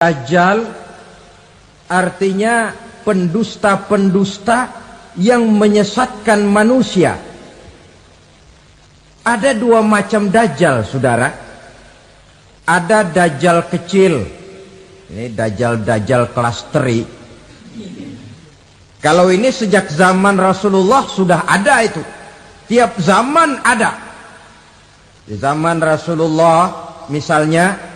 Dajjal artinya pendusta-pendusta yang menyesatkan manusia. Ada dua macam dajjal, saudara. Ada dajjal kecil. Ini dajjal-dajjal kelas teri. Kalau ini sejak zaman Rasulullah sudah ada itu. Tiap zaman ada. Di zaman Rasulullah misalnya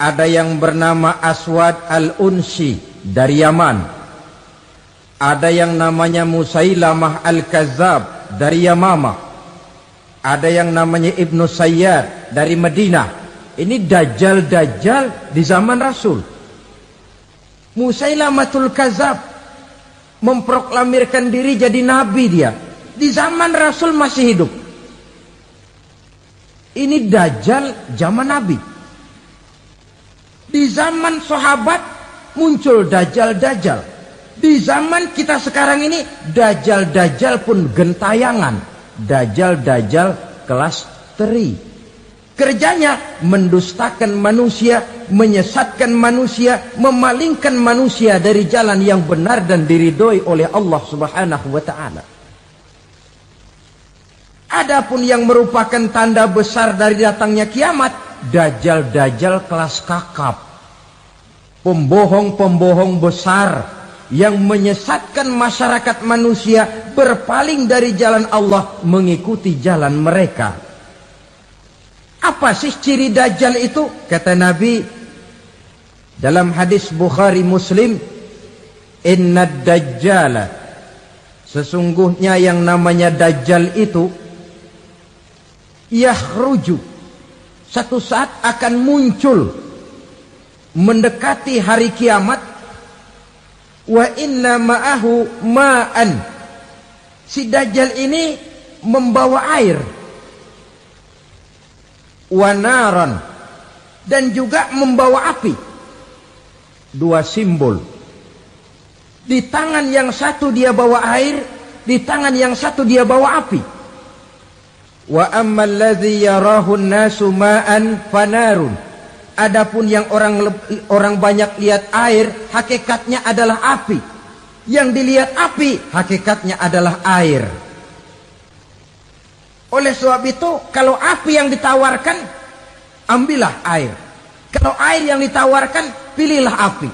ada yang bernama Aswad al-Unsi dari Yaman. Ada yang namanya Musailamah al-Kazzab dari Yamamah. Ada yang namanya Ibnu Sayyad dari Madinah. Ini dajjal-dajjal di zaman Rasul. Musailamatul Kazzab memproklamirkan diri jadi nabi dia. Di zaman Rasul masih hidup. Ini dajjal zaman Nabi. Di zaman sahabat muncul dajjal-dajjal. Di zaman kita sekarang ini dajjal-dajjal pun gentayangan. Dajjal-dajjal kelas teri. Kerjanya mendustakan manusia, menyesatkan manusia, memalingkan manusia dari jalan yang benar dan diridhoi oleh Allah Subhanahu wa taala. Adapun yang merupakan tanda besar dari datangnya kiamat, dajjal-dajjal kelas kakap, pembohong-pembohong besar yang menyesatkan masyarakat manusia berpaling dari jalan Allah mengikuti jalan mereka. Apa sih ciri dajjal itu? Kata Nabi dalam hadis Bukhari Muslim, inna dajjala, sesungguhnya yang namanya dajjal itu yakhruju, satu saat akan muncul mendekati hari kiamat. Wa inna ma'ahu ma'an, si dajjal ini membawa air. Wa naran, dan juga membawa api. Dua simbol. Di tangan yang satu dia bawa air, di tangan yang satu dia bawa api. Wa ammal ladzi yarahu an-nasu ma'an fanarun. Adapun yang orang banyak lihat air, hakikatnya adalah api. Yang dilihat api, hakikatnya adalah air. Oleh sebab itu, kalau api yang ditawarkan, ambillah air. Kalau air yang ditawarkan, pilihlah api.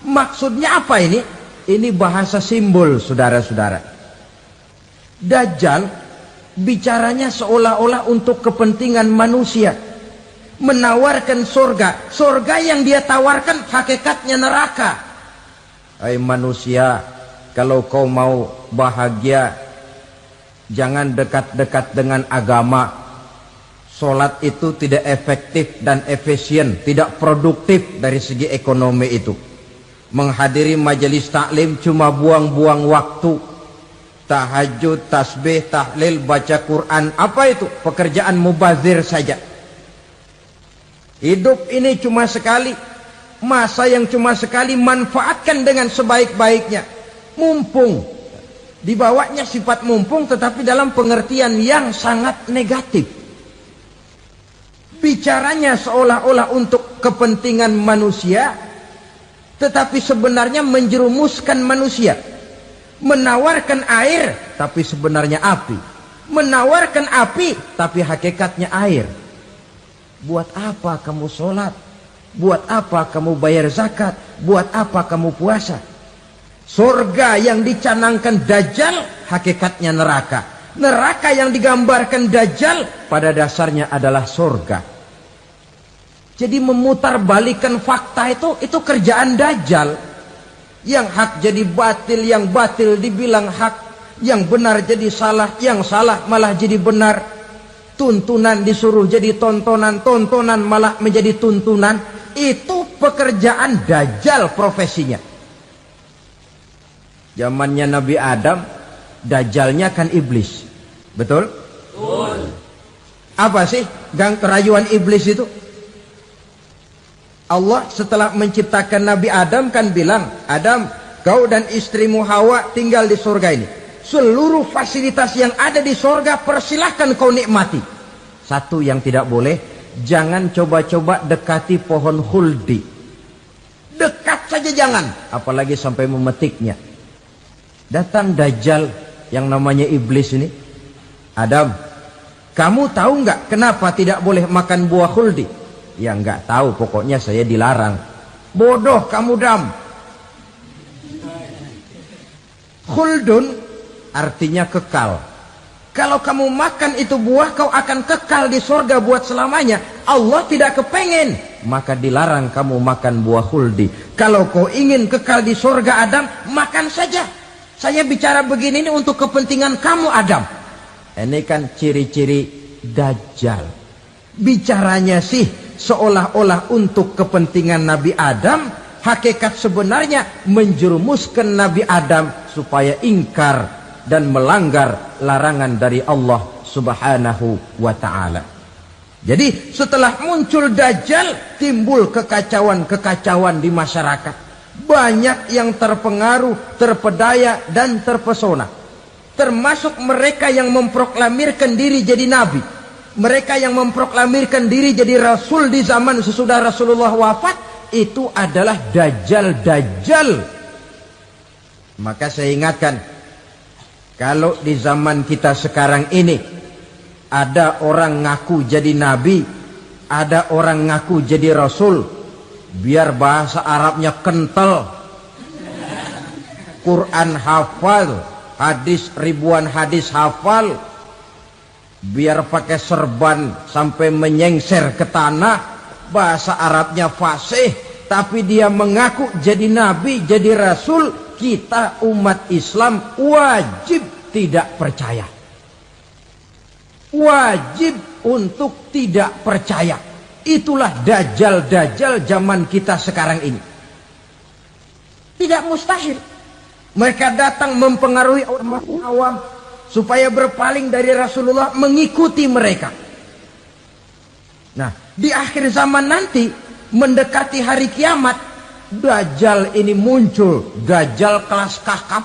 Maksudnya apa ini? Ini bahasa simbol, saudara-saudara. Dajjal bicaranya seolah-olah untuk kepentingan manusia, menawarkan surga. Surga yang dia tawarkan hakikatnya neraka. Hai manusia, kalau kau mau bahagia, jangan dekat-dekat dengan agama. Solat itu tidak efektif dan efisien, tidak produktif dari segi ekonomi itu. Menghadiri majelis taklim cuma buang-buang waktu. Tahajud, tasbih, tahlil, baca Quran, apa itu? Pekerjaan mubazir saja. Hidup ini cuma sekali, masa yang cuma sekali, manfaatkan dengan sebaik-baiknya. Mumpung, dibawanya sifat mumpung tetapi dalam pengertian yang sangat negatif. Bicaranya seolah-olah untuk kepentingan manusia, tetapi sebenarnya menjerumuskan manusia. Menawarkan air, tapi sebenarnya api. Menawarkan api, tapi hakikatnya air. Buat apa kamu sholat? Buat apa kamu bayar zakat? Buat apa kamu puasa? Surga yang dicanangkan dajjal, hakikatnya neraka. Neraka yang digambarkan dajjal, pada dasarnya adalah surga. Jadi memutarbalikan fakta itu kerjaan dajjal. Yang hak jadi batil, yang batil dibilang hak, yang benar jadi salah, yang salah malah jadi benar. Tuntunan disuruh jadi tontonan, tontonan malah menjadi tuntunan. Itu pekerjaan dajjal profesinya. Zamannya Nabi Adam, dajjalnya kan iblis. Betul? Betul. Apa sih gang kerayuan iblis itu? Allah setelah menciptakan Nabi Adam kan bilang, Adam, kau dan istrimu Hawa tinggal di surga ini. Seluruh fasilitas yang ada di surga persilahkan kau nikmati. Satu yang tidak boleh, jangan coba-coba dekati pohon khuldi. dekat saja jangan, apalagi sampai memetiknya. Datang Dajjal yang namanya iblis ini. Adam, kamu tahu nggak kenapa tidak boleh makan buah khuldi? Ya nggak tahu, pokoknya saya dilarang. Bodoh kamu, Dam. Khuldun artinya kekal. Kalau kamu makan itu buah, kau akan kekal di surga buat selamanya. Allah tidak kepengen, maka dilarang kamu makan buah khuldi. Kalau kau ingin kekal di surga, Adam, makan saja. Saya bicara begini ini untuk kepentingan kamu, Adam. Ini kan ciri-ciri Dajjal. Bicaranya sih seolah-olah untuk kepentingan Nabi Adam. Hakikat sebenarnya menjerumuskan Nabi Adam supaya ingkar dan melanggar larangan dari Allah Subhanahu wa ta'ala. Jadi setelah muncul Dajjal, timbul kekacauan-kekacauan di masyarakat. Banyak yang terpengaruh, terpedaya dan terpesona. Termasuk mereka yang memproklamirkan diri jadi nabi. Mereka yang memproklamirkan diri jadi rasul di zaman sesudah Rasulullah wafat, itu adalah Dajjal-Dajjal. Maka saya ingatkan, kalau di zaman kita sekarang ini ada orang ngaku jadi nabi, ada orang ngaku jadi rasul, biar bahasa Arabnya kental, Quran hafal, hadis ribuan hadis hafal, biar pakai serban sampai menyengser ke tanah, bahasa Arabnya fasih, tapi dia mengaku jadi nabi, jadi rasul. Kita umat Islam wajib tidak percaya. Wajib untuk tidak percaya. Itulah Dajjal-Dajjal zaman kita sekarang ini. Tidak mustahil mereka datang mempengaruhi orang awam supaya berpaling dari Rasulullah, mengikuti mereka. Nah, di akhir zaman nanti, mendekati hari kiamat, Dajjal ini muncul. Dajjal kelas kakap,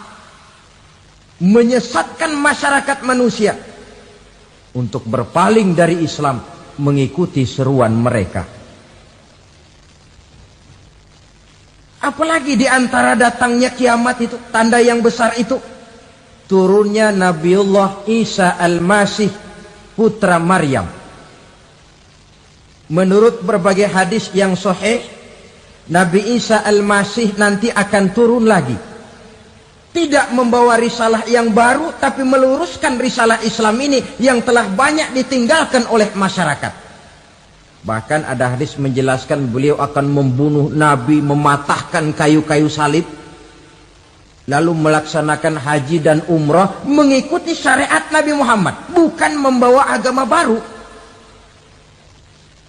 menyesatkan masyarakat manusia untuk berpaling dari Islam, mengikuti seruan mereka. Apalagi di antara datangnya kiamat itu, tanda yang besar itu, turunnya Nabiullah Isa Al-Masih, putra Maryam. Menurut berbagai hadis yang sahih, Nabi Isa Al-Masih nanti akan turun lagi. Tidak membawa risalah yang baru, tapi meluruskan risalah Islam ini yang telah banyak ditinggalkan oleh masyarakat. Bahkan ada hadis menjelaskan beliau akan membunuh Nabi, mematahkan kayu-kayu salib, lalu melaksanakan haji dan umrah mengikuti syariat Nabi Muhammad, bukan membawa agama baru.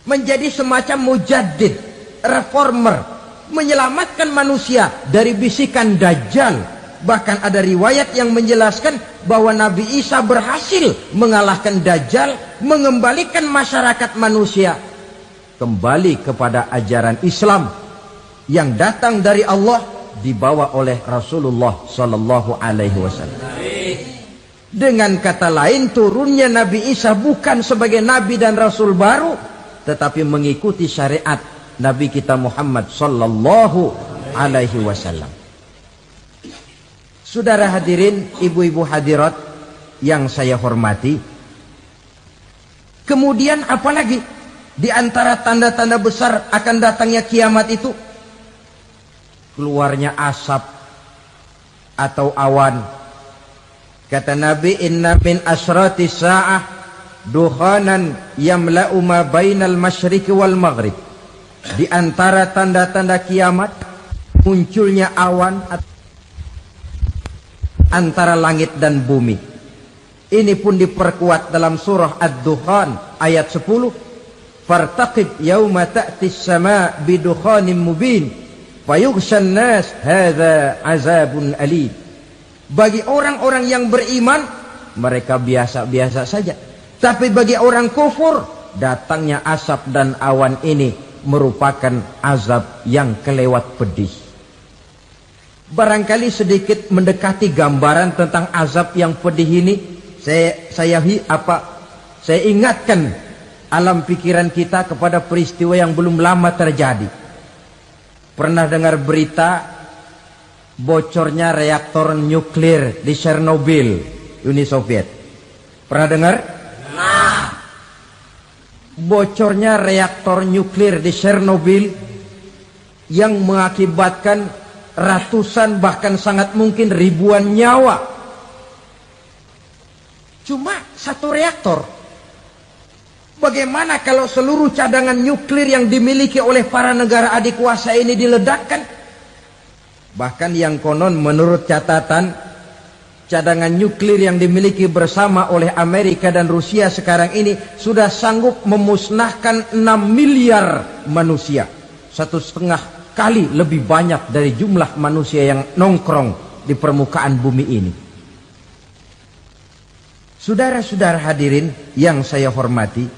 Menjadi semacam mujaddid, reformer, menyelamatkan manusia dari bisikan Dajjal. Bahkan ada riwayat yang menjelaskan bahwa Nabi Isa berhasil mengalahkan Dajjal, mengembalikan masyarakat manusia kembali kepada ajaran Islam yang datang dari Allah, dibawa oleh Rasulullah Sallallahu Alaihi Wasallam. Dengan kata lain, turunnya Nabi Isa bukan sebagai Nabi dan Rasul baru, tetapi mengikuti syariat Nabi kita Muhammad Sallallahu Alaihi Wasallam. Saudara hadirin, ibu-ibu hadirat yang saya hormati, kemudian apalagi di antara tanda-tanda besar akan datangnya kiamat itu? Keluarnya asap atau awan. Kata Nabi, inna min asrati sa'ah dukhanan yamla'u ma bainal masyriqi wal maghrib. Di antara tanda-tanda kiamat, munculnya awan antara langit dan bumi. Ini pun diperkuat dalam surah Ad-Dukhan ayat 10. Fartaqib yauma ta'tis sama bidukhanin mubin fayughshan nas hadza azabun alim. Bagi orang-orang yang beriman, mereka biasa-biasa saja. Tapi bagi orang kufur, datangnya asap dan awan ini merupakan azab yang kelewat pedih. Barangkali sedikit mendekati gambaran tentang azab yang pedih ini, saya ingatkan alam pikiran kita kepada peristiwa yang belum lama terjadi. Pernah dengar berita bocornya reaktor nuklir di Chernobyl, Uni Soviet? Pernah dengar? Bocornya reaktor nuklir di Chernobyl yang mengakibatkan ratusan bahkan sangat mungkin ribuan nyawa. Cuma satu reaktor. Bagaimana kalau seluruh cadangan nuklir yang dimiliki oleh para negara adik kuasa ini diledakkan? Bahkan yang konon menurut catatan, cadangan nuklir yang dimiliki bersama oleh Amerika dan Rusia sekarang ini sudah sanggup memusnahkan 6 miliar manusia. 1,5 kali lebih banyak dari jumlah manusia yang nongkrong di permukaan bumi ini. Saudara-saudara hadirin yang saya hormati,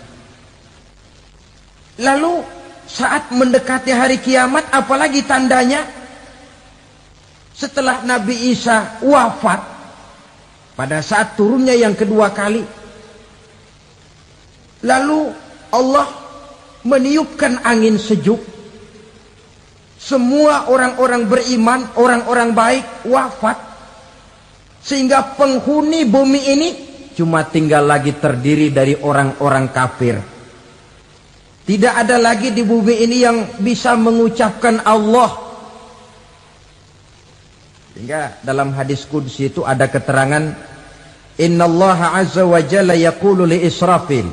lalu saat mendekati hari kiamat, apalagi tandanya? Setelah Nabi Isa wafat, pada saat turunnya yang kedua kali, lalu Allah meniupkan angin sejuk. Semua orang-orang beriman, orang-orang baik wafat, sehingga penghuni bumi ini cuma tinggal lagi terdiri dari orang-orang kafir. Tidak ada lagi di bumi ini yang bisa mengucapkan Allah. Sehingga dalam hadis qudsi itu ada keterangan, Innallaha azza wa jalla yaqulu li Israfil.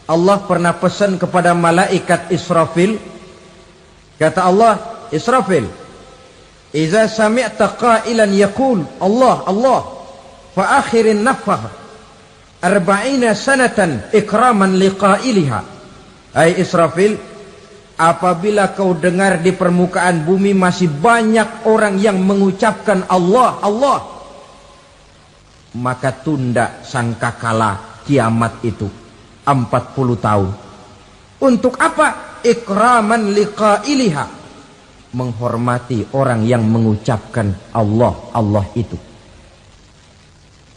Allah pernah pesan kepada malaikat Israfil. Kata Allah, Israfil, Iza sami'ta qailan yaqul Allah, Allah, fa akhirin nafah 40 sanatan ikraman liqailiha. Hai Israfil, apabila kau dengar di permukaan bumi masih banyak orang yang mengucapkan Allah, Allah, maka tunda sangkakala kiamat itu 40 tahun. Untuk apa? Ikraman liqailiha, menghormati orang yang mengucapkan Allah, Allah itu.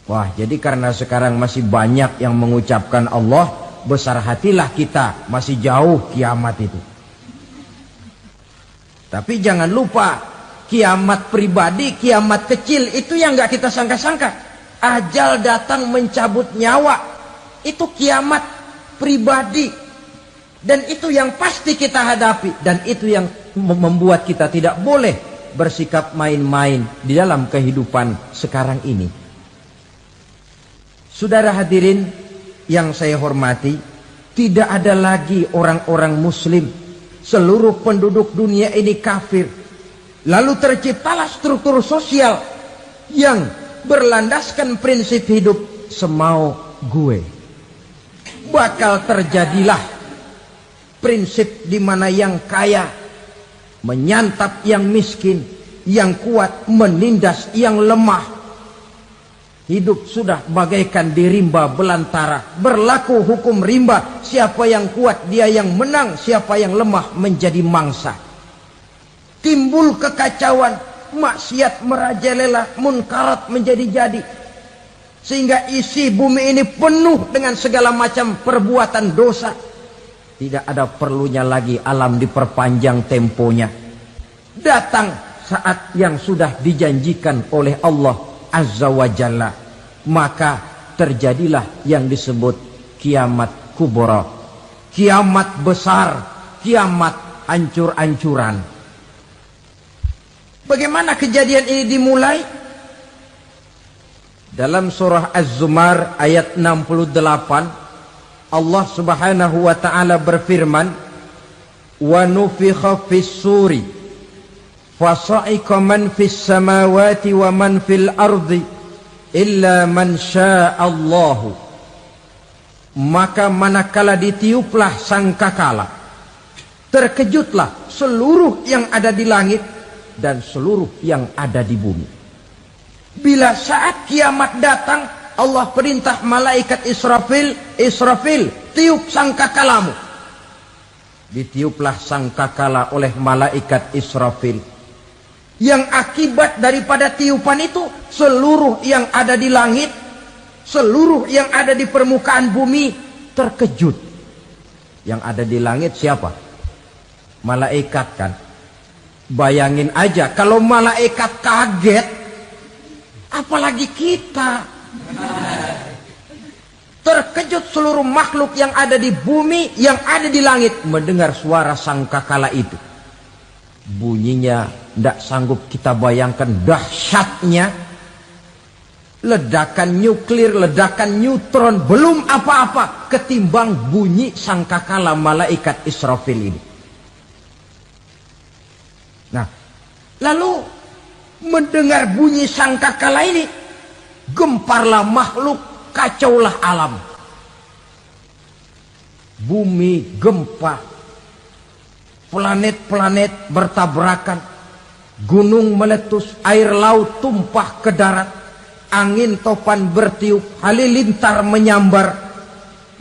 Wah, jadi karena sekarang masih banyak yang mengucapkan Allah, besar hatilah kita, masih jauh kiamat itu. Tapi jangan lupa, kiamat pribadi, kiamat kecil itu yang nggak kita sangka-sangka. Ajal datang mencabut nyawa, itu kiamat pribadi, dan itu yang pasti kita hadapi, dan itu yang membuat kita tidak boleh bersikap main-main di dalam kehidupan sekarang ini. Saudara hadirin yang saya hormati, tidak ada lagi orang-orang muslim. Seluruh penduduk dunia ini kafir. Lalu terciptalah struktur sosial yang berlandaskan prinsip hidup semau gue. Bakal terjadilah prinsip di mana yang kaya menyantap yang miskin, yang kuat menindas yang lemah. Hidup sudah bagaikan di rimba belantara. Berlaku hukum rimba. Siapa yang kuat dia yang menang. Siapa yang lemah menjadi mangsa. Timbul kekacauan. Maksiat merajalela. Munkarat menjadi-jadi. Sehingga isi bumi ini penuh dengan segala macam perbuatan dosa. Tidak ada perlunya lagi alam diperpanjang temponya. Datang saat yang sudah dijanjikan oleh Allah Azza wa Jalla, maka terjadilah yang disebut kiamat kubra, kiamat besar, kiamat ancur-ancuran. Bagaimana kejadian ini dimulai? Dalam surah Az-Zumar ayat 68, Allah Subhanahu wa taala berfirman, "Wa nufikha fis-suri fasa'iqa man fis samawati wa man fil ardi illa man sya'allahu." Maka manakala ditiuplah sangkakala, terkejutlah seluruh yang ada di langit dan seluruh yang ada di bumi. Bila saat kiamat datang, Allah perintah malaikat Israfil, Israfil, tiup sangkakalamu. Ditiuplah sangkakala oleh malaikat Israfil. Yang akibat daripada tiupan itu, seluruh yang ada di langit, seluruh yang ada di permukaan bumi terkejut. Yang ada di langit siapa? Malaikat kan. Bayangin aja kalau malaikat kaget, apalagi kita. Terkejut seluruh makhluk yang ada di bumi, yang ada di langit mendengar suara sangkakala itu. Bunyinya tidak sanggup kita bayangkan dahsyatnya. Ledakan nuklir, ledakan neutron, belum apa-apa ketimbang bunyi sangkakala malaikat Israfil ini. Nah, lalu mendengar bunyi sangkakala ini, gemparlah makhluk, kacaulah alam. Bumi gempa, planet-planet bertabrakan, gunung meletus, air laut tumpah ke darat, angin topan bertiup, halilintar menyambar.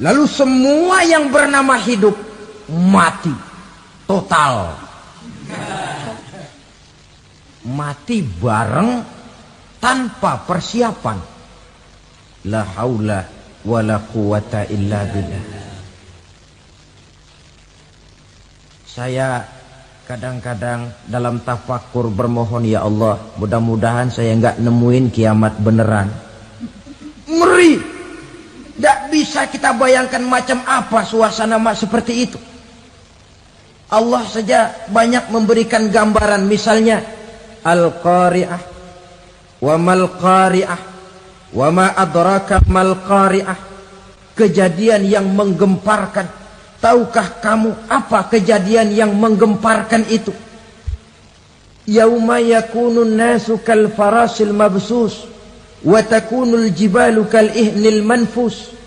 Lalu semua yang bernama hidup mati total. Mati bareng tanpa persiapan. La haula wala quwata illa billah. Saya kadang-kadang dalam tafakur bermohon, ya Allah, mudah-mudahan saya nggak nemuin kiamat beneran. Ngeri. Tidak bisa kita bayangkan macam apa suasana seperti itu. Allah saja banyak memberikan gambaran, misalnya Al-Qari'ah, wa mal qari'ah, wa ma adraka mal qari'ah. Kejadian yang menggemparkan. Tahukah kamu apa kejadian yang menggemparkan itu? Yauma yakunun nasu kal farasil mabsus wa takunul jibalu kal ihnil manfus.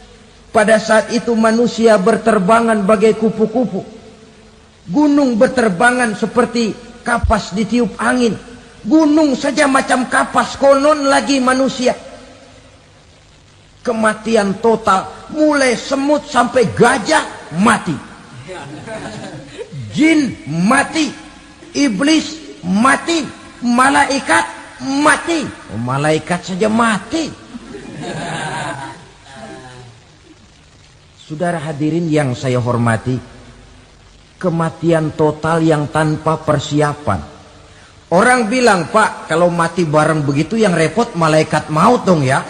Pada saat itu manusia berterbangan bagai kupu-kupu. Gunung berterbangan seperti kapas ditiup angin. Gunung saja macam kapas, konon lagi manusia. Kematian total, mulai semut sampai gajah mati, jin mati, iblis mati, malaikat mati. Malaikat saja mati. Saudara hadirin yang saya hormati, kematian total yang tanpa persiapan. Orang bilang, Pak, kalau mati bareng begitu yang repot malaikat maut dong ya.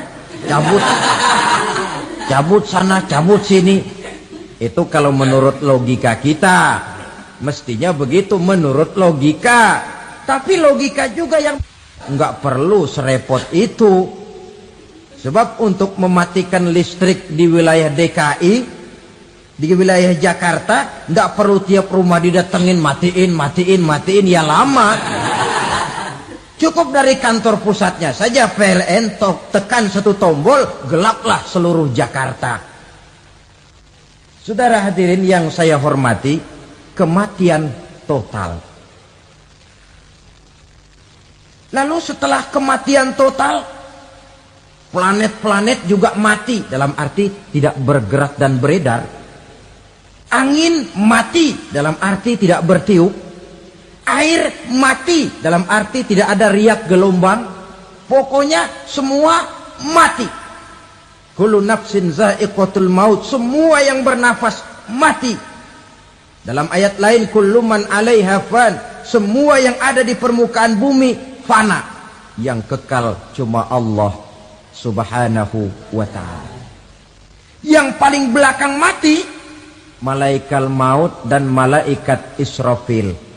Cabut sana, cabut sini. Itu kalau menurut logika kita, mestinya begitu menurut logika. Tapi logika juga yang nggak perlu serepot itu. Sebab untuk mematikan listrik di wilayah DKI, di wilayah Jakarta, nggak perlu tiap rumah didatengin, matiin, ya lama. Cukup dari kantor pusatnya saja PLN, tekan satu tombol, gelaplah seluruh Jakarta. Saudara hadirin yang saya hormati, kematian total. Lalu setelah kematian total, planet-planet juga mati, dalam arti tidak bergerak dan beredar. Angin mati, dalam arti tidak bertiup. Air mati, dalam arti tidak ada riak gelombang. Pokoknya semua mati. Kullu nafsin za'iqatul maut. Semua yang bernafas mati. Dalam ayat lain, kullu man 'alaiha fan. Semua yang ada di permukaan bumi fana. Yang kekal cuma Allah Subhanahu wa ta'ala. Yang paling belakang mati, malaikat maut dan malaikat Israfil.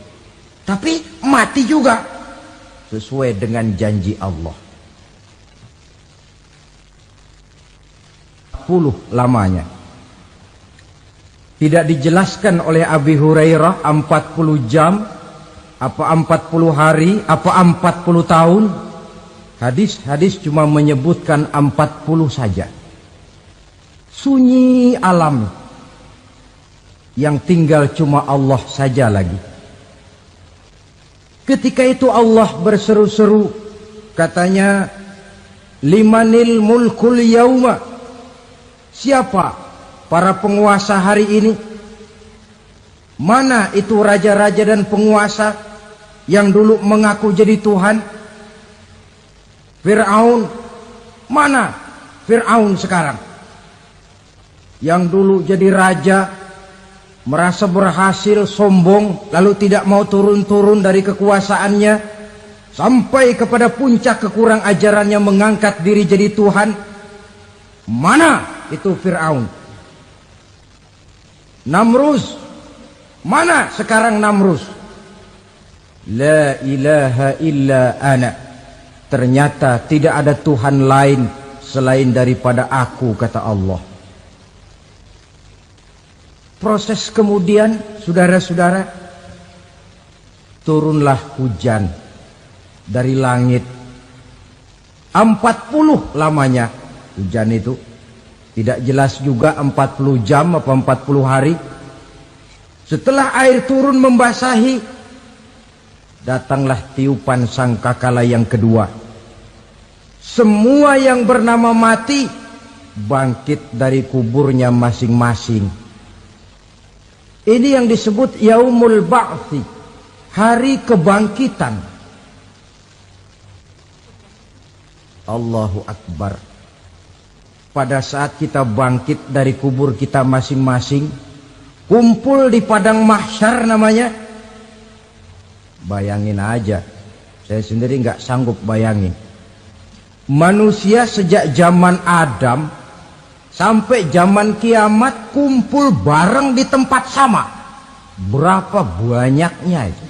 Tapi mati juga sesuai dengan janji Allah. 40 lamanya. Tidak dijelaskan oleh Abi Hurairah 40 jam, apa 40 hari, apa 40 tahun. Hadis-hadis cuma menyebutkan 40 saja. Sunyi alam, yang tinggal cuma Allah saja lagi. Ketika itu Allah berseru-seru, katanya, limanil mulkul yauma. Siapa para penguasa hari ini? Mana itu raja-raja dan penguasa yang dulu mengaku jadi Tuhan? Fir'aun. Mana Fir'aun sekarang? Yang dulu jadi raja, merasa berhasil, sombong, lalu tidak mau turun-turun dari kekuasaannya, sampai kepada puncak kekurang ajarannya mengangkat diri jadi Tuhan. Mana itu Fir'aun? Namrus, mana sekarang Namrus? La ilaha illa ana. Ternyata tidak ada Tuhan lain selain daripada aku, kata Allah. Proses kemudian, saudara-saudara, turunlah hujan dari langit. 40 lamanya hujan itu. Tidak jelas juga 40 jam apa 40 hari. Setelah air turun membasahi, datanglah tiupan sangkakala yang kedua. Semua yang bernama mati bangkit dari kuburnya masing-masing. Ini yang disebut Yaumul Ba'thi, hari kebangkitan. Allahu Akbar. Pada saat kita bangkit dari kubur kita masing-masing, kumpul di padang mahsyar namanya. Bayangin aja, saya sendiri nggak sanggup bayangin. Manusia sejak zaman Adam sampai zaman kiamat kumpul bareng di tempat sama. Berapa banyaknya itu?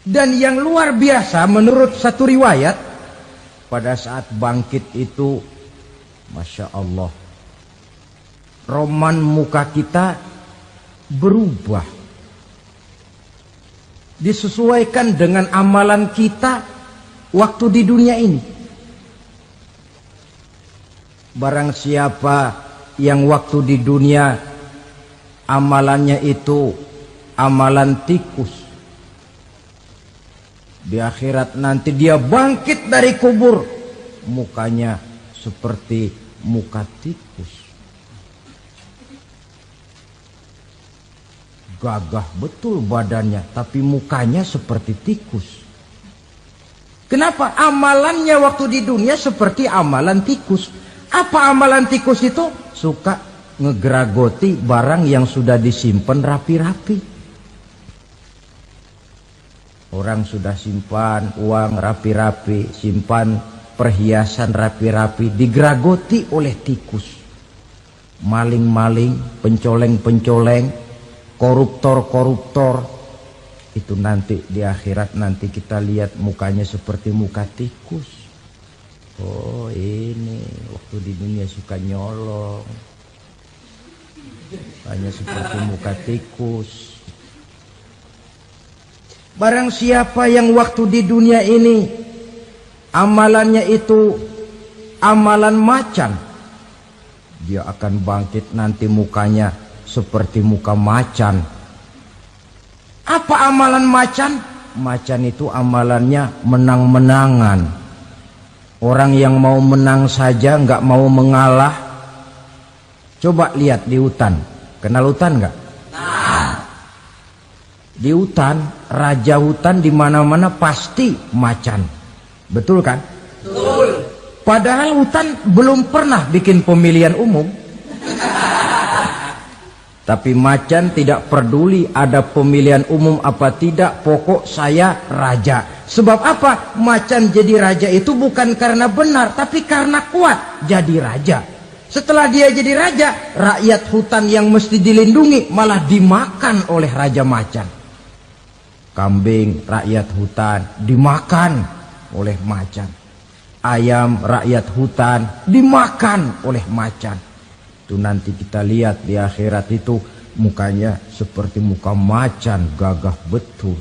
Dan yang luar biasa menurut satu riwayat, pada saat bangkit itu, Masya Allah, roman muka kita berubah, disesuaikan dengan amalan kita waktu di dunia ini. Barang siapa yang waktu di dunia amalannya itu amalan tikus, di akhirat nanti dia bangkit dari kubur, mukanya seperti muka tikus. Gagah betul badannya, tapi mukanya seperti tikus. Kenapa? Amalannya waktu di dunia seperti amalan tikus. Apa amalan tikus itu? Suka ngegeragoti barang yang sudah disimpan rapi-rapi. Orang sudah simpan uang rapi-rapi, simpan perhiasan rapi-rapi, digeragoti oleh tikus. Maling-maling, pencoleng-pencoleng, koruptor-koruptor, itu nanti di akhirat nanti kita lihat mukanya seperti muka tikus. Oh, ini waktu di dunia suka nyolong, hanya seperti muka tikus. Barang siapa yang waktu di dunia ini amalannya itu amalan macan, dia akan bangkit nanti mukanya seperti muka macan. Apa amalan macan? Macan itu amalannya menang-menangan. Orang yang mau menang saja nggak mau mengalah. Coba lihat di hutan. Kenal hutan nggak? Nah. Di hutan, raja hutan di mana-mana pasti macan. Betul kan? Betul. Padahal hutan belum pernah bikin pemilihan umum. Tapi macan tidak peduli ada pemilihan umum apa tidak, pokok saya raja. Sebab apa? Macan jadi raja itu bukan karena benar, tapi karena kuat jadi raja. Setelah dia jadi raja, rakyat hutan yang mesti dilindungi malah dimakan oleh raja macan. Kambing rakyat hutan dimakan oleh macan. Ayam rakyat hutan dimakan oleh macan. Itu nanti kita lihat di akhirat itu mukanya seperti muka macan, gagah betul.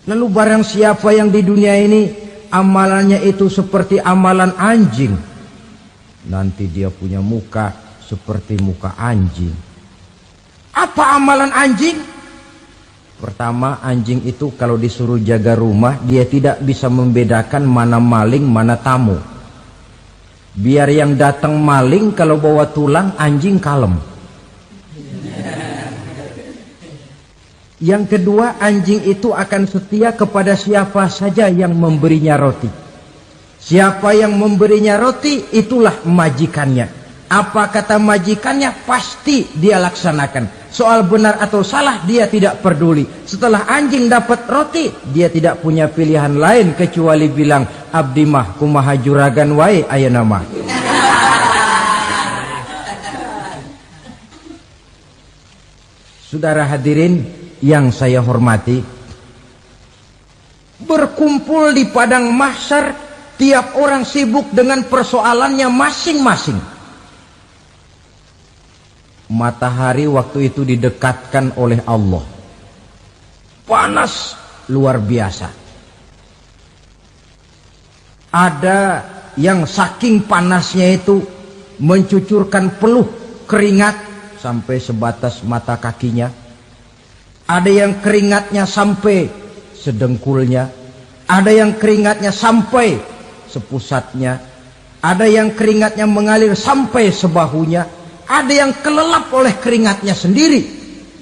Lalu barang siapa yang di dunia ini amalannya itu seperti amalan anjing, nanti dia punya muka seperti muka anjing. Apa amalan anjing? Pertama, anjing itu kalau disuruh jaga rumah, dia tidak bisa membedakan mana maling, mana tamu. Biar yang datang maling, kalau bawa tulang, anjing kalem. Yang kedua, anjing itu akan setia kepada siapa saja yang memberinya roti. Siapa yang memberinya roti, itulah majikannya. Apa kata majikannya, pasti dia laksanakan. Soal benar atau salah, dia tidak peduli. Setelah anjing dapat roti, dia tidak punya pilihan lain kecuali bilang, abdi mah kumaha juragan wae ayeuna mah. Saudara hadirin yang saya hormati, berkumpul di padang mahsyar, tiap orang sibuk dengan persoalannya masing-masing. Matahari waktu itu didekatkan oleh Allah. Panas luar biasa. Ada yang saking panasnya itu mencucurkan peluh keringat sampai sebatas mata kakinya. Ada yang keringatnya sampai sedengkulnya. Ada yang keringatnya sampai sepusatnya. Ada yang keringatnya mengalir sampai sebahunya. Ada yang kelelap oleh keringatnya sendiri,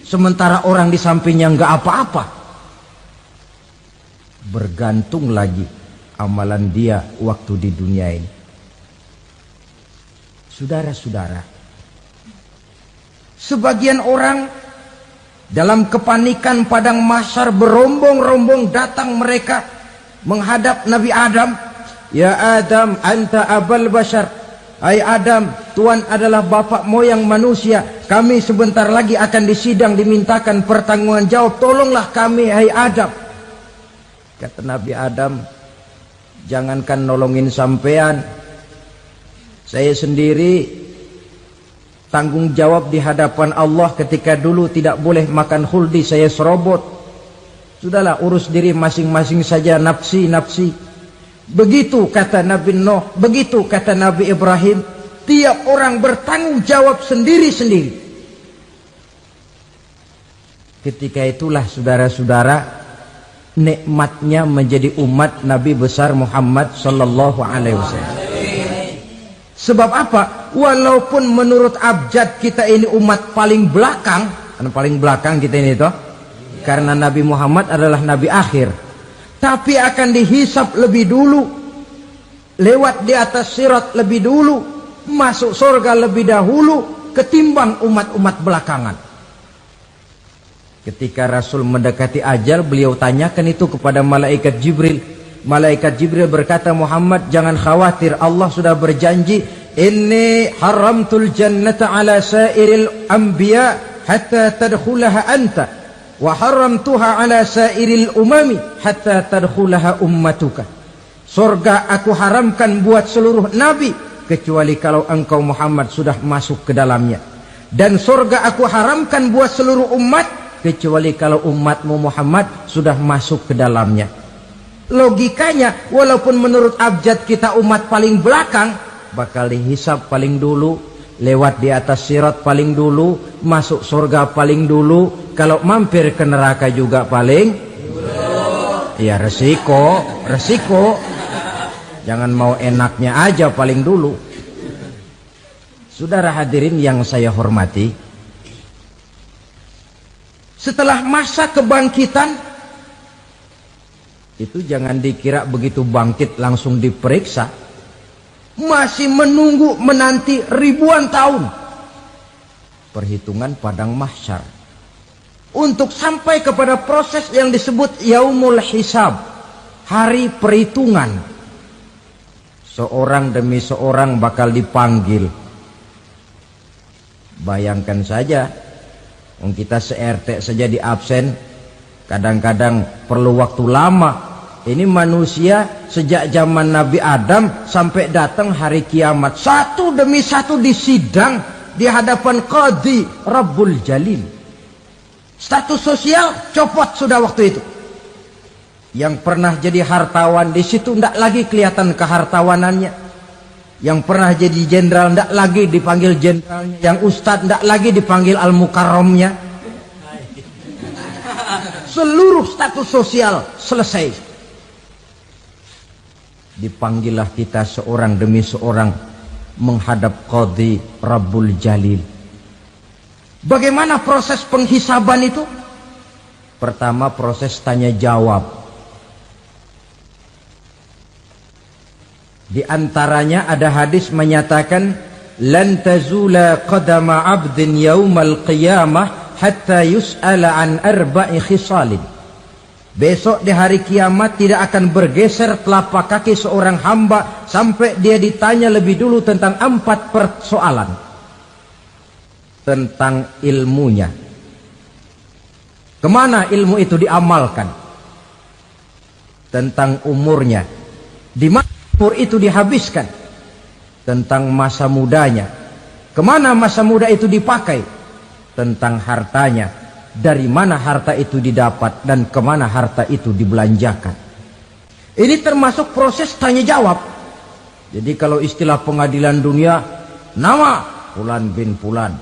sementara orang di sampingnya nggak apa-apa. Bergantung lagi amalan dia waktu di dunia ini. Saudara-saudara, sebagian orang dalam kepanikan padang mahsyar berombong-rombong datang mereka menghadap Nabi Adam. Ya Adam, anta abal bashar. Hai Adam, Tuhan adalah bapak moyang manusia. Kami sebentar lagi akan disidang, dimintakan pertanggungan jawab. Tolonglah kami, hai Adam. Kata Nabi Adam, jangankan nolongin sampean, saya sendiri tanggung jawab di hadapan Allah ketika dulu tidak boleh makan khuldi, saya serobot. Sudahlah, urus diri masing-masing saja, nafsi. Begitu kata Nabi Nuh, begitu kata Nabi Ibrahim. Tiap orang bertanggung jawab sendiri-sendiri. Ketika itulah saudara-saudara, nikmatnya menjadi umat Nabi besar Muhammad sallallahu alaihi wasallam. Sebab apa? Walaupun menurut abjad kita ini umat paling belakang, karena paling belakang kita ini toh, karena Nabi Muhammad adalah Nabi akhir. Tapi akan dihisap lebih dulu, lewat di atas sirat lebih dulu, masuk surga lebih dahulu ketimbang umat-umat belakangan. Ketika Rasul mendekati ajal, beliau tanyakan itu kepada malaikat Jibril. Malaikat Jibril berkata, Muhammad jangan khawatir, Allah sudah berjanji, inni haramtul jannata ala sairil anbiya hatta tadkhulaha anta. Wa haramtuha ala sairil umami hatta tadkhulaha ummatuka. Surga aku haramkan buat seluruh nabi kecuali kalau engkau Muhammad sudah masuk ke dalamnya. Dan surga aku haramkan buat seluruh umat kecuali kalau umatmu Muhammad sudah masuk ke dalamnya. Logikanya, walaupun menurut abjad kita umat paling belakang, bakal dihisap paling dulu, lewat di atas sirat paling dulu, masuk surga paling dulu. Kalau mampir ke neraka juga paling dulu. Ya resiko. Jangan mau enaknya aja paling dulu. Saudara hadirin yang saya hormati, setelah masa kebangkitan itu jangan dikira begitu bangkit langsung diperiksa. Masih menunggu menanti ribuan tahun perhitungan padang mahsyar untuk sampai kepada proses yang disebut yaumul hisab, hari perhitungan. Seorang demi seorang bakal dipanggil. Bayangkan saja, kita se-RT saja di absen, kadang-kadang perlu waktu lama. Ini manusia sejak zaman Nabi Adam sampai datang hari kiamat, satu demi satu disidang di hadapan Qadhi Rabbul Jalil. Status sosial copot sudah waktu itu. Yang pernah jadi hartawan di situ tidak lagi kelihatan kehartawanannya. Yang pernah jadi jenderal tidak lagi dipanggil jenderalnya. Yang ustadz tidak lagi dipanggil al-mukarramnya. Seluruh status sosial selesai. Dipanggillah kita seorang demi seorang menghadap Qadhi Rabbul Jalil. Bagaimana proses penghisaban itu? Pertama proses tanya jawab. Di antaranya ada hadis menyatakan, lan tazula qadama 'abdin yaumal qiyamah hatta yus'ala an arba'i khisalin. Besok di hari kiamat tidak akan bergeser telapak kaki seorang hamba sampai dia ditanya lebih dulu tentang 4 persoalan. Tentang ilmunya. Kemana ilmu itu diamalkan? Tentang umurnya. Di mana umur itu dihabiskan? Tentang masa mudanya. Kemana masa muda itu dipakai? Tentang hartanya. Dari mana harta itu didapat dan kemana harta itu dibelanjakan. Ini termasuk proses tanya jawab. Jadi kalau istilah pengadilan dunia, nama Fulan bin Fulan.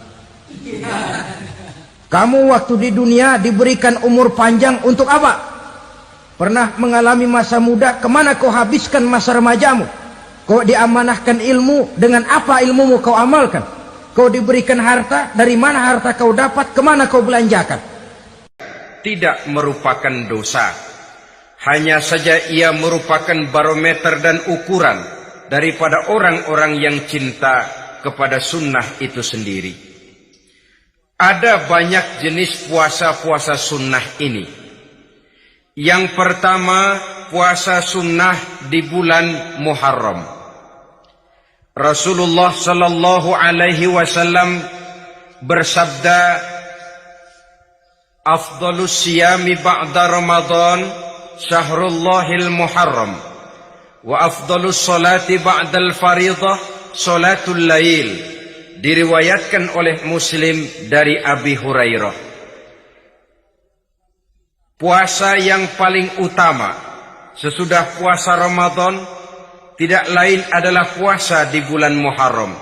Kamu waktu di dunia diberikan umur panjang untuk apa? Pernah mengalami masa muda, kemana kau habiskan masa remajamu? Kau diamanahkan ilmu, dengan apa ilmumu kau amalkan? Kau diberikan harta, dari mana harta kau dapat, kemana kau belanjakan? Tidak merupakan dosa. Hanya saja ia merupakan barometer dan ukuran daripada orang-orang yang cinta kepada sunnah itu sendiri. Ada banyak jenis puasa-puasa sunnah ini. Yang pertama, puasa sunnah di bulan Muharram. Rasulullah sallallahu alaihi wasallam bersabda, afdalus siyami ba'da Ramadan syahrullahil Muharram wa afdalus salati ba'dal faridah salatul lail. Diriwayatkan oleh Muslim dari Abi Hurairah. Puasa yang paling utama sesudah puasa Ramadan tidak lain adalah puasa di bulan Muharram.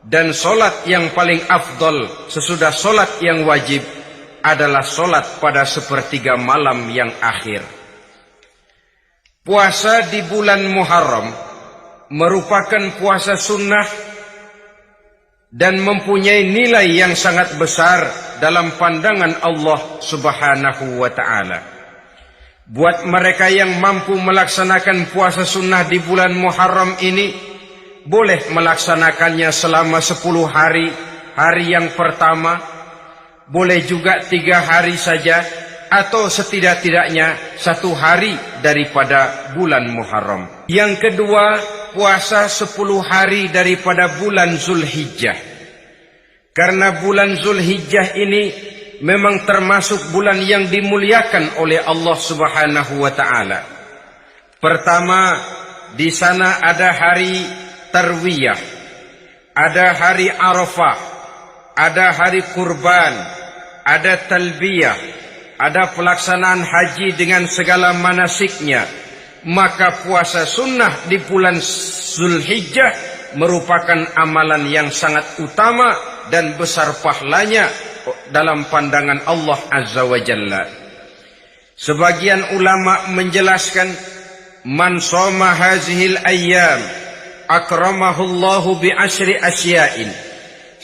Dan solat yang paling afdol sesudah solat yang wajib adalah solat pada sepertiga malam yang akhir. Puasa di bulan Muharram merupakan puasa sunnah dan mempunyai nilai yang sangat besar dalam pandangan Allah Subhanahu wa ta'ala. Buat mereka yang mampu melaksanakan puasa sunnah di bulan Muharram ini, boleh melaksanakannya selama 10 hari. Hari yang pertama, boleh juga 3 hari saja, atau setidak-tidaknya 1 hari daripada bulan Muharram. Yang kedua, puasa 10 hari daripada bulan Zulhijjah. Karena bulan Zulhijjah ini memang termasuk bulan yang dimuliakan oleh Allah Subhanahu wa ta'ala. Pertama, di sana ada hari Tarwiyah, ada hari Arafah, ada hari Kurban, ada Talbiyah, ada pelaksanaan haji dengan segala manasiknya. Maka puasa sunnah di bulan Zulhijjah merupakan amalan yang sangat utama dan besar pahalanya dalam pandangan Allah Azza wa Jalla. Sebagian ulama menjelaskan, man shoma hazihil ayyam akramahullahu bi asyri asya'in.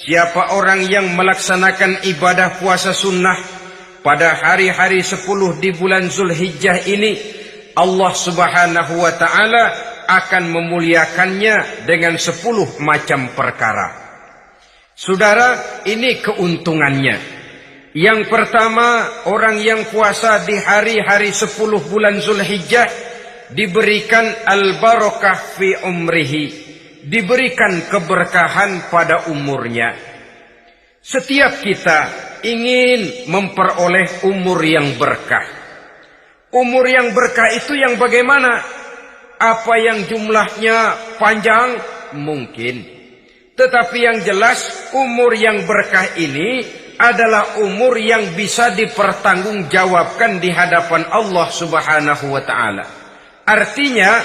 Siapa orang yang melaksanakan ibadah puasa sunnah pada hari-hari 10 di bulan Zulhijjah ini, Allah Subhanahu wa ta'ala akan memuliakannya dengan 10 macam perkara. Saudara, ini keuntungannya. Yang pertama, orang yang puasa di hari-hari 10 bulan Zulhijjah diberikan al-barakah fi umrihi, diberikan keberkahan pada umurnya. Setiap kita ingin memperoleh umur yang berkah. Umur yang berkah itu yang bagaimana? Apa yang jumlahnya panjang? Mungkin. Tetapi yang jelas, umur yang berkah ini adalah umur yang bisa dipertanggungjawabkan di hadapan Allah Subhanahu wa ta'ala. Artinya,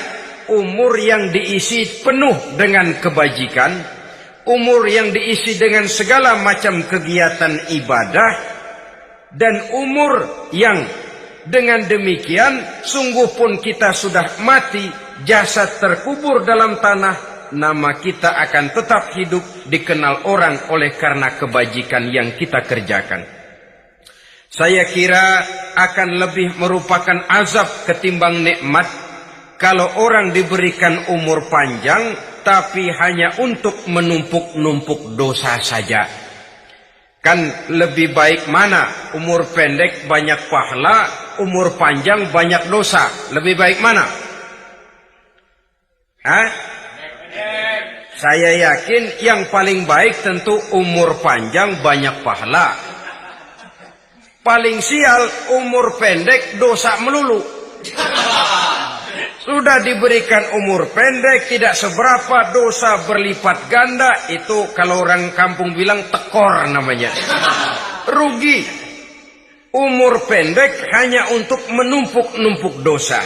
umur yang diisi penuh dengan kebajikan, umur yang diisi dengan segala macam kegiatan ibadah, dan umur yang dengan demikian sungguh pun kita sudah mati, jasad terkubur dalam tanah, nama kita akan tetap hidup, dikenal orang oleh karena kebajikan yang kita kerjakan. Saya kira akan lebih merupakan azab ketimbang nikmat kalau orang diberikan umur panjang tapi hanya untuk menumpuk-numpuk dosa saja. Kan lebih baik mana? Umur pendek banyak pahala, umur panjang banyak dosa. Lebih baik mana? Hah? Saya yakin yang paling baik tentu umur panjang banyak pahala. Paling sial umur pendek dosa melulu. Sudah diberikan umur pendek tidak seberapa, dosa berlipat ganda. Itu kalau orang kampung bilang tekor namanya. Rugi. Umur pendek hanya untuk menumpuk-numpuk dosa.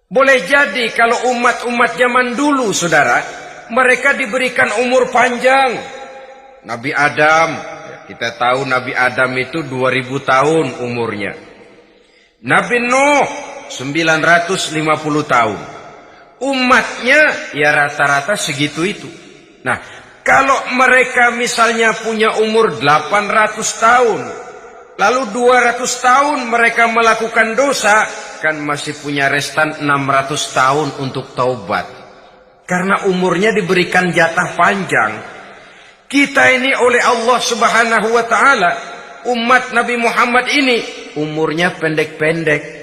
Boleh jadi kalau umat-umat zaman dulu, saudara, mereka diberikan umur panjang. Nabi Adam, kita tahu Nabi Adam itu 2000 tahun umurnya. Nabi Nuh 950 tahun. Umatnya ya rata-rata segitu itu. Nah, kalau mereka misalnya punya umur 800 tahun, lalu 200 tahun mereka melakukan dosa, kan masih punya restan 600 tahun untuk taubat. Karena umurnya diberikan jatah panjang. Kita ini oleh Allah Subhanahu wa taala, umat Nabi Muhammad ini umurnya pendek-pendek.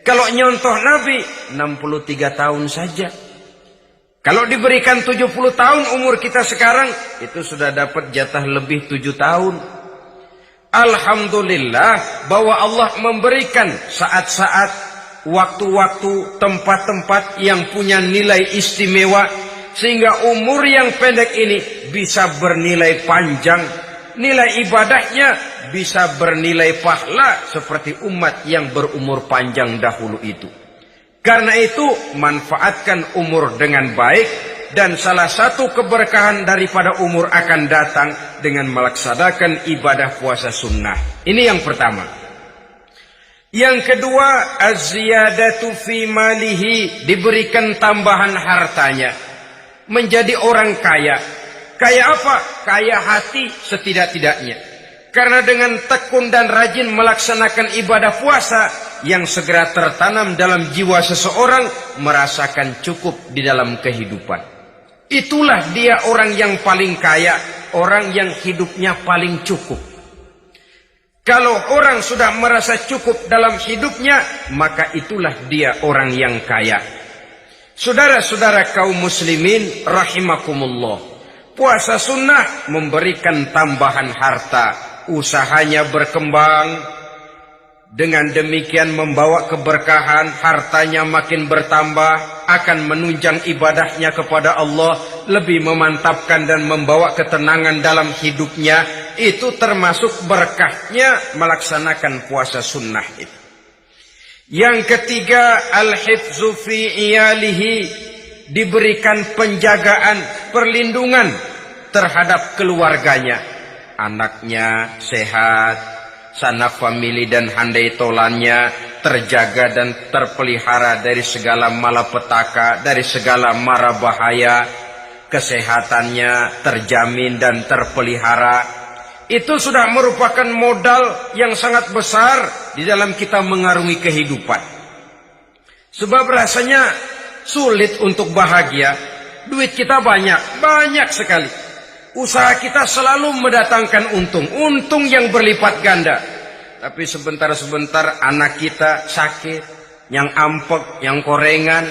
Kalau nyontoh Nabi 63 tahun saja. Kalau diberikan 70 tahun umur kita sekarang, itu sudah dapat jatah lebih 7 tahun. Alhamdulillah bahwa Allah memberikan saat-saat, waktu-waktu, tempat-tempat yang punya nilai istimewa, sehingga umur yang pendek ini bisa bernilai panjang. Nilai ibadahnya bisa bernilai pahala seperti umat yang berumur panjang dahulu itu. Karena itu manfaatkan umur dengan baik, dan salah satu keberkahan daripada umur akan datang dengan melaksanakan ibadah puasa sunnah. Ini yang pertama. Yang kedua, az-ziyadatu fi malihi, diberikan tambahan hartanya, menjadi orang kaya. Kaya apa? Kaya hati setidak-tidaknya. Karena dengan tekun dan rajin melaksanakan ibadah puasa, yang segera tertanam dalam jiwa seseorang merasakan cukup di dalam kehidupan. Itulah dia orang yang paling kaya, orang yang hidupnya paling cukup. Kalau orang sudah merasa cukup dalam hidupnya, maka itulah dia orang yang kaya. Saudara-saudara kaum muslimin rahimakumullah, puasa sunnah memberikan tambahan harta, usahanya berkembang. Dengan demikian membawa keberkahan, hartanya makin bertambah, akan menunjang ibadahnya kepada Allah, lebih memantapkan dan membawa ketenangan dalam hidupnya. Itu termasuk berkahnya melaksanakan puasa sunnah itu. Yang ketiga, al-hifzu fi iyalihi, diberikan penjagaan, perlindungan terhadap keluarganya. Anaknya sehat, sanak famili dan handai tolannya terjaga dan terpelihara dari segala malapetaka, dari segala mara bahaya. Kesehatannya terjamin dan terpelihara. Itu sudah merupakan modal yang sangat besar di dalam kita mengarungi kehidupan. Sebab rasanya sulit untuk bahagia. Duit kita banyak sekali. Usaha kita selalu mendatangkan untung yang berlipat ganda. Tapi sebentar-sebentar anak kita sakit, yang ampek, yang korengan,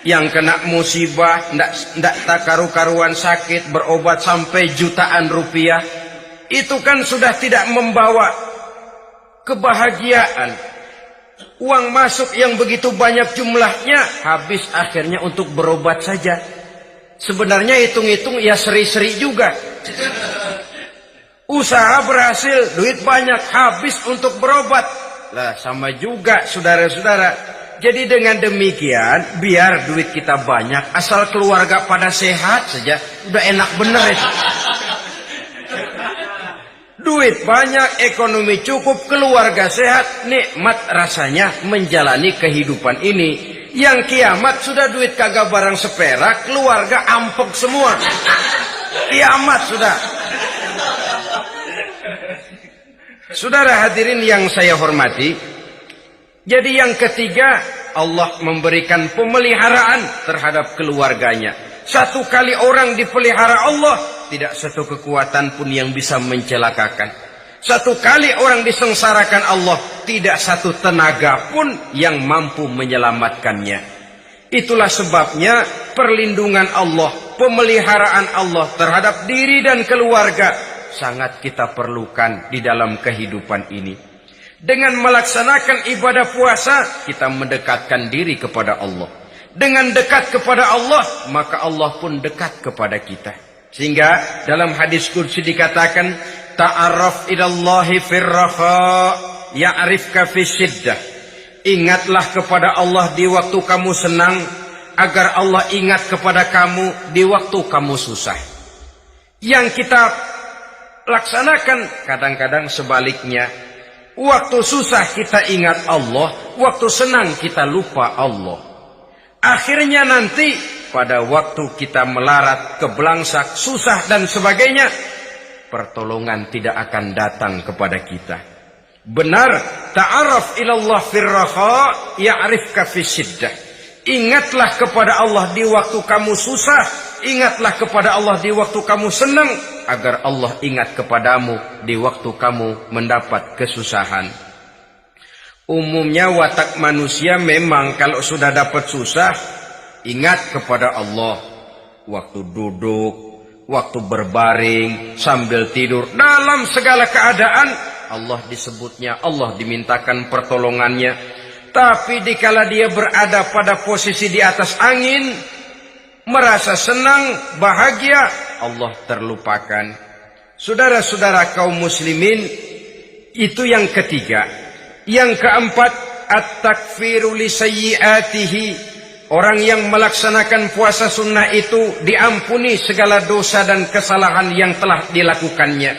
yang kena musibah, ndak tak karu-karuan sakit, berobat sampai jutaan rupiah. Itu kan sudah tidak membawa kebahagiaan. Uang masuk yang begitu banyak jumlahnya, habis akhirnya untuk berobat saja. Sebenarnya hitung-hitung ya seri-seri juga. Usaha berhasil, duit banyak, habis untuk berobat. Lah sama juga saudara-saudara. Jadi dengan demikian, biar duit kita banyak, asal keluarga pada sehat saja, udah enak bener itu. Duit banyak, ekonomi cukup, keluarga sehat, nikmat rasanya menjalani kehidupan ini. Yang kiamat sudah duit kagak barang seperak, keluarga ampek semua. Kiamat sudah. Saudara hadirin yang saya hormati, Jadi yang ketiga, Allah memberikan pemeliharaan terhadap keluarganya. Satu kali orang dipelihara Allah, tidak satu kekuatan pun yang bisa mencelakakan. Satu kali orang disengsarakan Allah, tidak satu tenaga pun yang mampu menyelamatkannya. Itulah sebabnya perlindungan Allah, pemeliharaan Allah terhadap diri dan keluarga sangat kita perlukan di dalam kehidupan ini. Dengan melaksanakan ibadah puasa, kita mendekatkan diri kepada Allah. Dengan dekat kepada Allah, maka Allah pun dekat kepada kita. Sehingga dalam hadis qudsi dikatakan, ta'arraf ilallahi firraha ya'rifka fi syiddah. Ingatlah kepada Allah di waktu kamu senang, agar Allah ingat kepada kamu di waktu kamu susah. Yang kita laksanakan kadang-kadang sebaliknya. Waktu susah kita ingat Allah, waktu senang kita lupa Allah. Akhirnya nanti pada waktu kita melarat, kebelangsak, susah dan sebagainya, pertolongan tidak akan datang kepada kita. Benar, ta'arraf ilallah firraha ya'rifka fi syiddah. Ingatlah kepada Allah di waktu kamu susah, ingatlah kepada Allah di waktu kamu senang, agar Allah ingat kepadamu di waktu kamu mendapat kesusahan. Umumnya watak manusia memang kalau sudah dapat susah, ingat kepada Allah. Waktu duduk, waktu berbaring, sambil tidur, dalam segala keadaan Allah disebutnya, Allah dimintakan pertolongannya. Tapi dikala dia berada pada posisi di atas angin, merasa senang, bahagia, Allah terlupakan. Saudara-saudara kaum muslimin, itu yang ketiga. Yang keempat, at-takfiru li sayyiatihi. Orang yang melaksanakan puasa sunnah itu diampuni segala dosa dan kesalahan yang telah dilakukannya.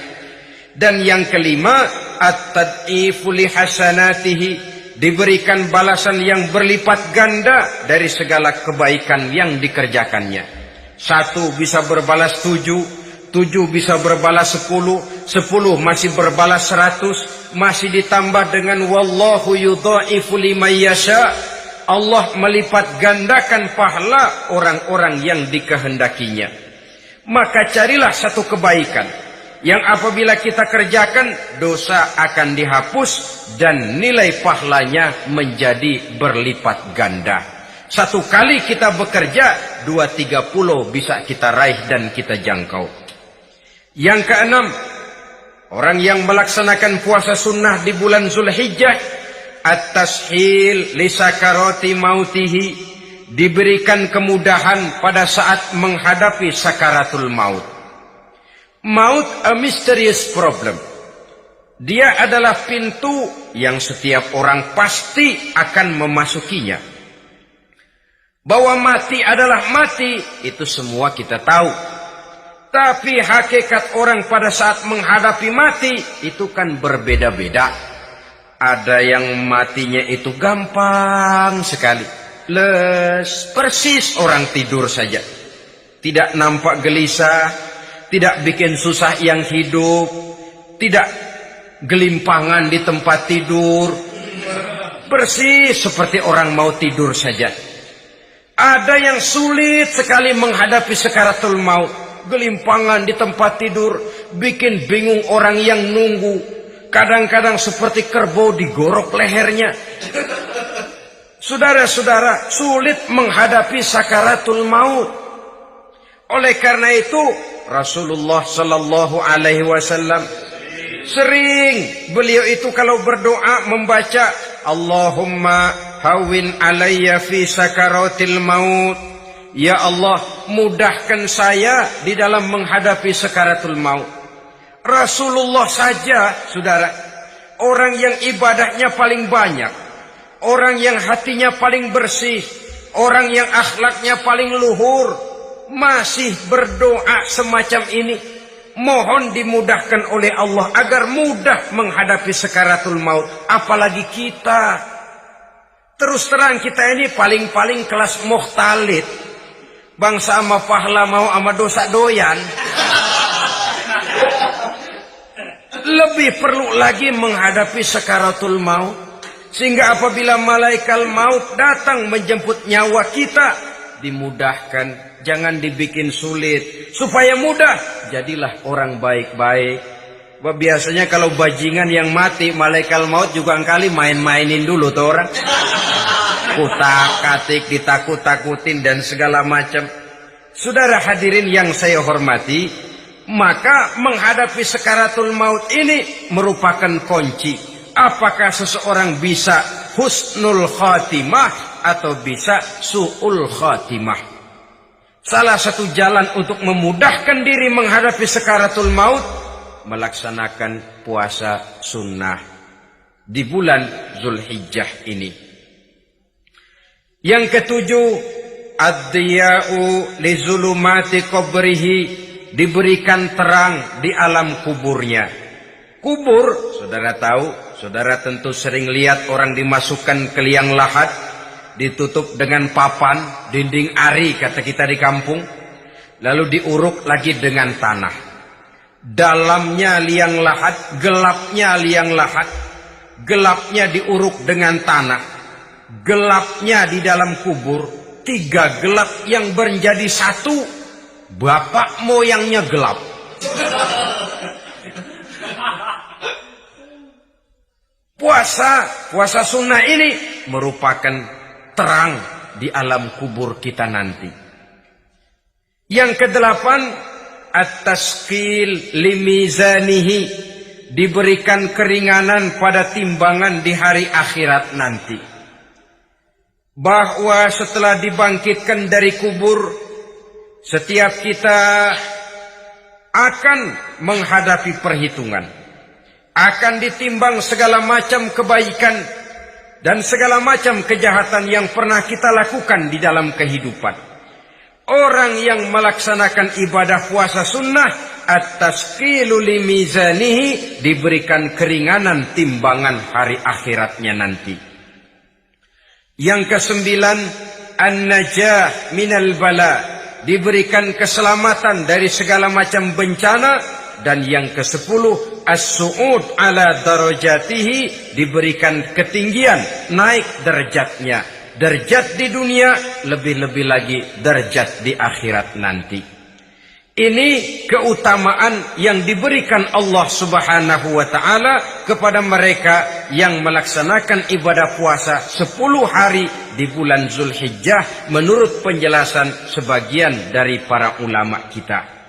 Dan yang kelima, at-tad'ifu li hasanatihi. Diberikan balasan yang berlipat ganda dari segala kebaikan yang dikerjakannya. 1 bisa berbalas 7, 7 bisa berbalas 10, 10 masih berbalas 100, masih ditambah dengan wallahu yudha'ifu liman yasha. Allah melipat gandakan pahala orang-orang yang dikehendakinya. Maka carilah satu kebaikan yang apabila kita kerjakan, dosa akan dihapus dan nilai pahalanya menjadi berlipat ganda. 1 kali kita bekerja, 2-3 pulau bisa kita raih dan kita jangkau. Yang keenam, orang yang melaksanakan puasa sunnah di bulan Zulhijjah, at-tashil li sakarati mautihi, diberikan kemudahan pada saat menghadapi sakaratul maut. Maut a mysterious problem. Dia adalah pintu yang setiap orang pasti akan memasukinya. Bahwa mati adalah mati, itu semua kita tahu. Tapi hakikat orang pada saat menghadapi mati, itu kan berbeda-beda. Ada yang matinya itu gampang sekali. Persis orang tidur saja. Tidak nampak gelisah, tidak bikin susah yang hidup, tidak gelimpangan di tempat tidur, persis seperti orang mau tidur saja. Ada yang sulit sekali menghadapi sakaratul maut, gelimpangan di tempat tidur, bikin bingung orang yang nunggu. Kadang-kadang seperti kerbau digorok lehernya. Saudara-saudara, sulit menghadapi sakaratul maut. Oleh karena itu, Rasulullah sallallahu alaihi wasallam sering beliau itu kalau berdoa membaca Allahumma hawwin alayya fi sakaratil maut. Ya Allah, mudahkan saya di dalam menghadapi sakaratul maut. Rasulullah saja, saudara, orang yang ibadahnya paling banyak, orang yang hatinya paling bersih, orang yang akhlaknya paling luhur, masih berdoa semacam ini. Mohon dimudahkan oleh Allah agar mudah menghadapi sakaratul maut. Apalagi kita. Terus terang kita ini paling-paling kelas muhtalid. Bangsa sama pahala mau sama dosa doyan. Lebih perlu lagi menghadapi sakaratul maut. Sehingga apabila malaikat maut datang menjemput nyawa kita, dimudahkan, jangan dibikin sulit, supaya mudah, jadilah orang baik-baik. Biasanya kalau bajingan yang mati, malaikat maut juga kali main-mainin dulu tuh orang. Kutak-katik, ditakut-takutin dan segala macam. Saudara hadirin yang saya hormati, maka menghadapi sakaratul maut ini merupakan kunci. Apakah seseorang bisa husnul khatimah atau bisa su'ul khatimah? Salah satu jalan untuk memudahkan diri menghadapi sakaratul maut, melaksanakan puasa sunnah di bulan Zulhijjah ini. Yang ketujuh, ad-diya'u li zulumati qabrihi, diberikan terang di alam kuburnya. Kubur, saudara tahu, saudara tentu sering lihat orang dimasukkan ke liang lahat, ditutup dengan papan, dinding ari kata kita di kampung, lalu diuruk lagi dengan tanah. Dalamnya liang lahat, gelapnya liang lahat, gelapnya diuruk dengan tanah, gelapnya di dalam kubur, 3 gelap yang menjadi satu, bapak moyangnya gelap. Puasa sunnah ini merupakan terang di alam kubur kita nanti. Yang kedelapan, at-tasqil limizanihi, diberikan keringanan pada timbangan di hari akhirat nanti. Bahwa setelah dibangkitkan dari kubur, setiap kita akan menghadapi perhitungan. Akan ditimbang segala macam kebaikan dan segala macam kejahatan yang pernah kita lakukan di dalam kehidupan. Orang yang melaksanakan ibadah puasa sunnah, at-tasqilu limizanihi, diberikan keringanan timbangan hari akhiratnya nanti. Yang kesembilan, an-najah minal bala, diberikan keselamatan dari segala macam bencana. Dan yang ke-10, as-su'ud ala darajatihi, diberikan ketinggian, naik derajatnya. Derajat di dunia, lebih-lebih lagi derajat di akhirat nanti. Ini keutamaan yang diberikan Allah Subhanahu wa ta'ala kepada mereka yang melaksanakan ibadah puasa 10 hari di bulan Zulhijjah menurut penjelasan sebagian dari para ulama kita.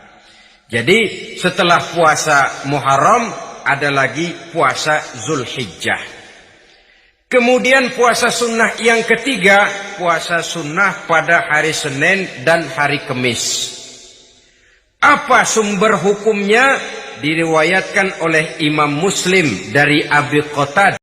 Jadi setelah puasa Muharram ada lagi puasa Zulhijjah. Kemudian puasa sunnah yang ketiga, puasa sunnah pada hari Senin dan hari Kamis. Apa sumber hukumnya? Diriwayatkan oleh Imam Muslim dari Abi Qatadah